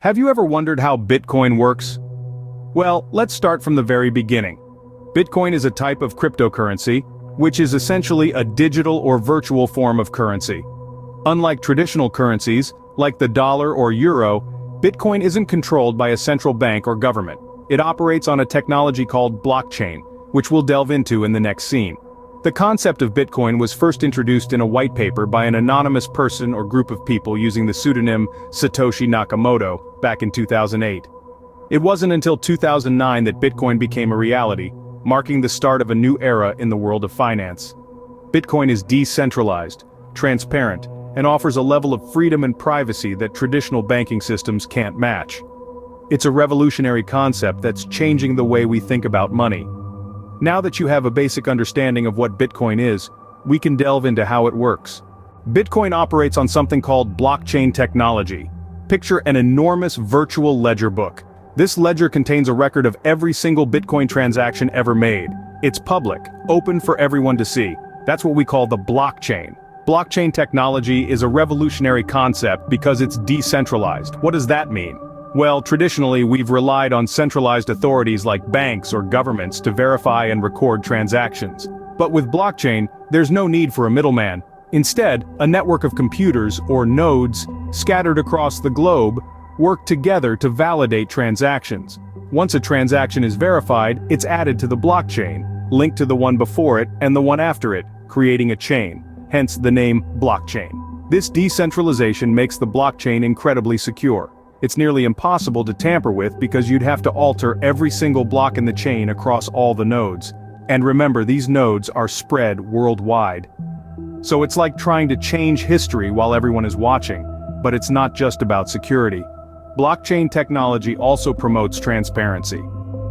Have you ever wondered how Bitcoin works? Well, let's start from the very beginning. Bitcoin is a type of cryptocurrency, which is essentially a digital or virtual form of currency. Unlike traditional currencies, like the dollar or euro, Bitcoin isn't controlled by a central bank or government. It operates on a technology called blockchain, which we'll delve into in the next scene. The concept of Bitcoin was first introduced in a white paper by an anonymous person or group of people using the pseudonym Satoshi Nakamoto back in 2008. It wasn't until 2009 that Bitcoin became a reality, marking the start of a new era in the world of finance. Bitcoin is decentralized, transparent, and offers a level of freedom and privacy that traditional banking systems can't match. It's a revolutionary concept that's changing the way we think about money. Now that you have a basic understanding of what Bitcoin is, we can delve into how it works. Bitcoin operates on something called blockchain technology. Picture an enormous virtual ledger book. This ledger contains a record of every single Bitcoin transaction ever made. It's public, open for everyone to see. That's what we call the blockchain. Blockchain technology is a revolutionary concept because it's decentralized. What does that mean? Well, traditionally we've relied on centralized authorities like banks or governments to verify and record transactions. But with blockchain, there's no need for a middleman. Instead, a network of computers, or nodes, scattered across the globe, work together to validate transactions. Once a transaction is verified, it's added to the blockchain, linked to the one before it and the one after it, creating a chain, hence the name blockchain. This decentralization makes the blockchain incredibly secure. It's nearly impossible to tamper with because you'd have to alter every single block in the chain across all the nodes. And remember, these nodes are spread worldwide. So it's like trying to change history while everyone is watching, but it's not just about security. Blockchain technology also promotes transparency.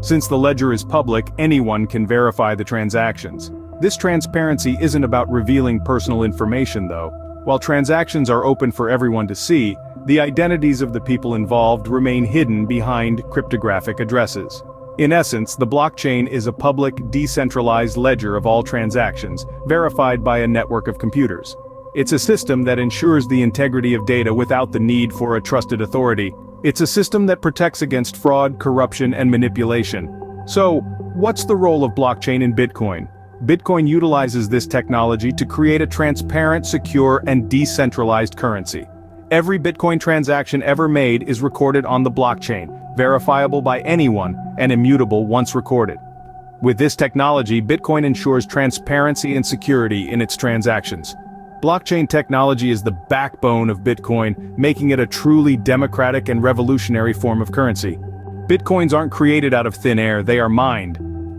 Since the ledger is public, anyone can verify the transactions. This transparency isn't about revealing personal information though. While transactions are open for everyone to see, the identities of the people involved remain hidden behind cryptographic addresses. In essence, the blockchain is a public, decentralized ledger of all transactions, verified by a network of computers. It's a system that ensures the integrity of data without the need for a trusted authority. It's a system that protects against fraud, corruption, and manipulation. So, what's the role of blockchain in Bitcoin? Bitcoin utilizes this technology to create a transparent, secure, and decentralized currency. Every Bitcoin transaction ever made is recorded on the blockchain, verifiable by anyone, and immutable once recorded. With this technology, Bitcoin ensures transparency and security in its transactions. Blockchain technology is the backbone of Bitcoin, making it a truly democratic and revolutionary form of currency. Bitcoins aren't created out of thin air, they are mined.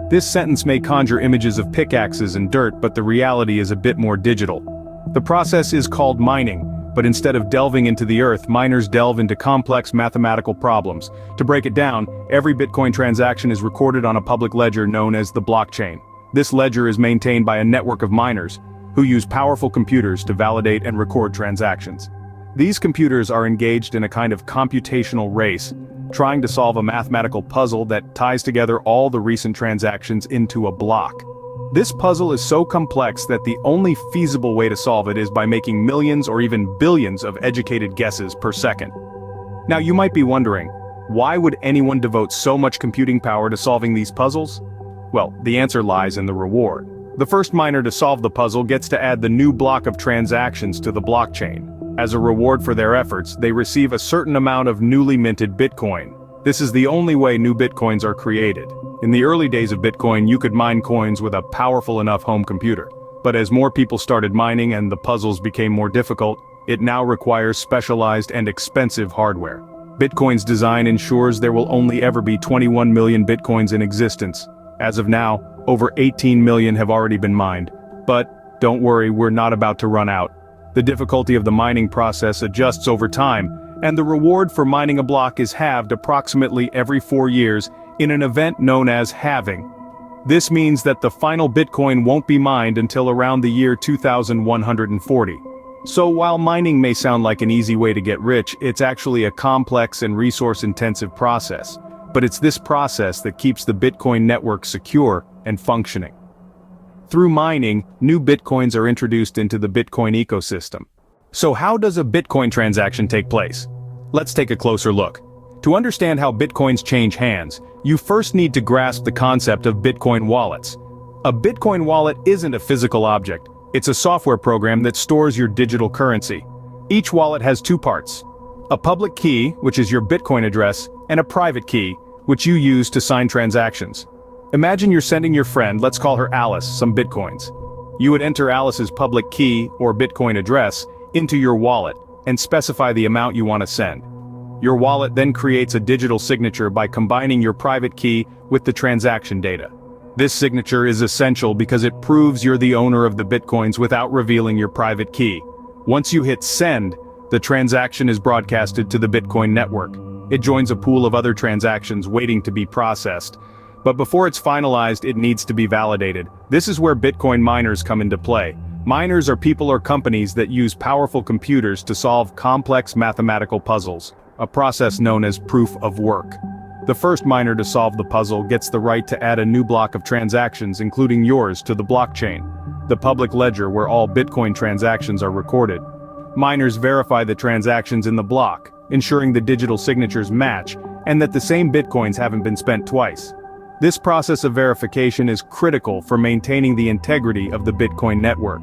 This sentence may conjure images of pickaxes and dirt, but the reality is a bit more digital. The process is called mining. But instead of delving into the earth, miners delve into complex mathematical problems. To break it down, every Bitcoin transaction is recorded on a public ledger known as the blockchain. This ledger is maintained by a network of miners, who use powerful computers to validate and record transactions. These computers are engaged in a kind of computational race, trying to solve a mathematical puzzle that ties together all the recent transactions into a block. This puzzle is so complex that the only feasible way to solve it is by making millions or even billions of educated guesses per second. Now you might be wondering, why would anyone devote so much computing power to solving these puzzles? Well, the answer lies in the reward. The first miner to solve the puzzle gets to add the new block of transactions to the blockchain. As a reward for their efforts, they receive a certain amount of newly minted Bitcoin. This is the only way new Bitcoins are created. In the early days of Bitcoin, you could mine coins with a powerful enough home computer. But as more people started mining and the puzzles became more difficult, it now requires specialized and expensive hardware. Bitcoin's design ensures there will only ever be 21 million Bitcoins in existence. As of now, over 18 million have already been mined. But don't worry, we're not about to run out. The difficulty of the mining process adjusts over time, and the reward for mining a block is halved approximately every 4 years in an event known as halving. This means that the final Bitcoin won't be mined until around the year 2140. So while mining may sound like an easy way to get rich, it's actually a complex and resource-intensive process. But it's this process that keeps the Bitcoin network secure and functioning. Through mining, new Bitcoins are introduced into the Bitcoin ecosystem. So how does a Bitcoin transaction take place? Let's take a closer look. To understand how Bitcoins change hands, you first need to grasp the concept of Bitcoin wallets. A Bitcoin wallet isn't a physical object, it's a software program that stores your digital currency. Each wallet has two parts: a public key, which is your Bitcoin address, and a private key, which you use to sign transactions. Imagine you're sending your friend, let's call her Alice, some Bitcoins. You would enter Alice's public key, or Bitcoin address, into your wallet, and specify the amount you want to send. Your wallet then creates a digital signature by combining your private key with the transaction data. This signature is essential because it proves you're the owner of the Bitcoins without revealing your private key. Once you hit send, the transaction is broadcasted to the Bitcoin network. It joins a pool of other transactions waiting to be processed. But before it's finalized, it needs to be validated. This is where Bitcoin miners come into play. Miners are people or companies that use powerful computers to solve complex mathematical puzzles, a process known as proof of work. The first miner to solve the puzzle gets the right to add a new block of transactions, including yours, to the blockchain, the public ledger where all Bitcoin transactions are recorded. Miners verify the transactions in the block, ensuring the digital signatures match and that the same Bitcoins haven't been spent twice. This process of verification is critical for maintaining the integrity of the Bitcoin network.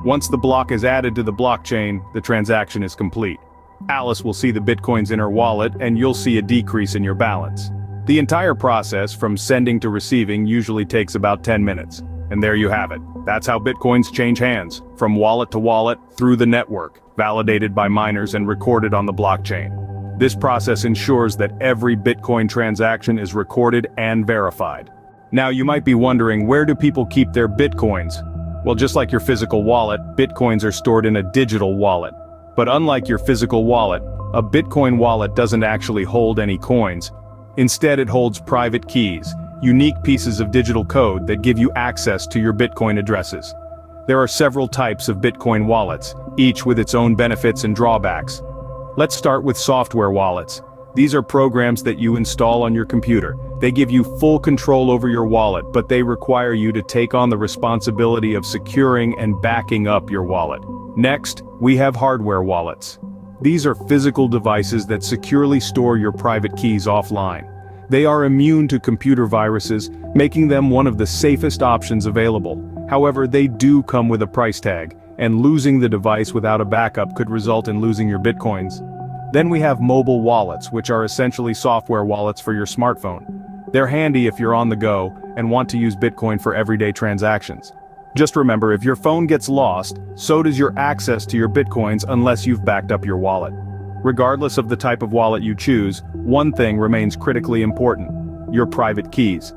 Once the block is added to the blockchain, the transaction is complete. Alice will see the Bitcoins in her wallet and you'll see a decrease in your balance. The entire process from sending to receiving usually takes about 10 minutes. And there you have it. That's how Bitcoins change hands, from wallet to wallet, through the network, validated by miners and recorded on the blockchain. This process ensures that every Bitcoin transaction is recorded and verified. Now you might be wondering, where do people keep their Bitcoins? Well, just like your physical wallet, Bitcoins are stored in a digital wallet. But unlike your physical wallet, a Bitcoin wallet doesn't actually hold any coins. Instead, it holds private keys, unique pieces of digital code that give you access to your Bitcoin addresses. There are several types of Bitcoin wallets, each with its own benefits and drawbacks. Let's start with software wallets. These are programs that you install on your computer. They give you full control over your wallet, but they require you to take on the responsibility of securing and backing up your wallet. Next, we have hardware wallets. These are physical devices that securely store your private keys offline. They are immune to computer viruses, making them one of the safest options available. However, they do come with a price tag, and losing the device without a backup could result in losing your Bitcoins. Then we have mobile wallets, which are essentially software wallets for your smartphone. They're handy if you're on the go and want to use Bitcoin for everyday transactions. Just remember, if your phone gets lost, so does your access to your Bitcoins unless you've backed up your wallet. Regardless of the type of wallet you choose, one thing remains critically important: your private keys.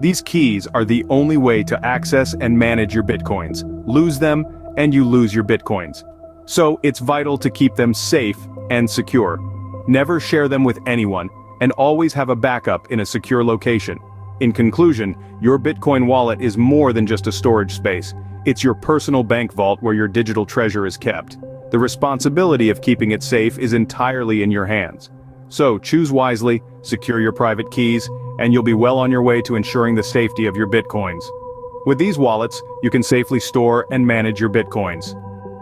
These keys are the only way to access and manage your Bitcoins. Lose them, and you lose your Bitcoins. So it's vital to keep them safe and secure. Never share them with anyone, and always have a backup in a secure location. In conclusion, your Bitcoin wallet is more than just a storage space. It's your personal bank vault where your digital treasure is kept. The responsibility of keeping it safe is entirely in your hands. So choose wisely, secure your private keys, and you'll be well on your way to ensuring the safety of your Bitcoins. With these wallets, you can safely store and manage your Bitcoins.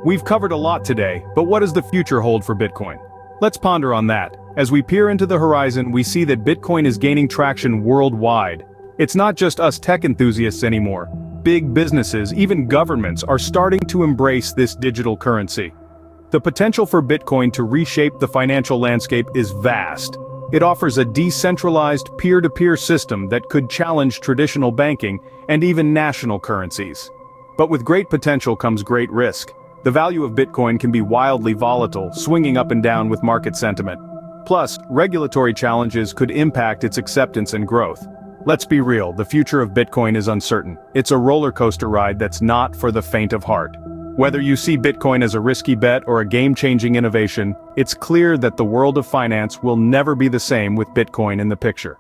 We've covered a lot today, but what does the future hold for Bitcoin? Let's ponder on that. As we peer into the horizon, we see that Bitcoin is gaining traction worldwide. It's not just us tech enthusiasts anymore. Big businesses, even governments, are starting to embrace this digital currency. The potential for Bitcoin to reshape the financial landscape is vast. It offers a decentralized, peer-to-peer system that could challenge traditional banking and even national currencies. But with great potential comes great risk. The value of Bitcoin can be wildly volatile, swinging up and down with market sentiment. Plus, regulatory challenges could impact its acceptance and growth. Let's be real, the future of Bitcoin is uncertain. It's a roller coaster ride that's not for the faint of heart. Whether you see Bitcoin as a risky bet or a game-changing innovation, it's clear that the world of finance will never be the same with Bitcoin in the picture.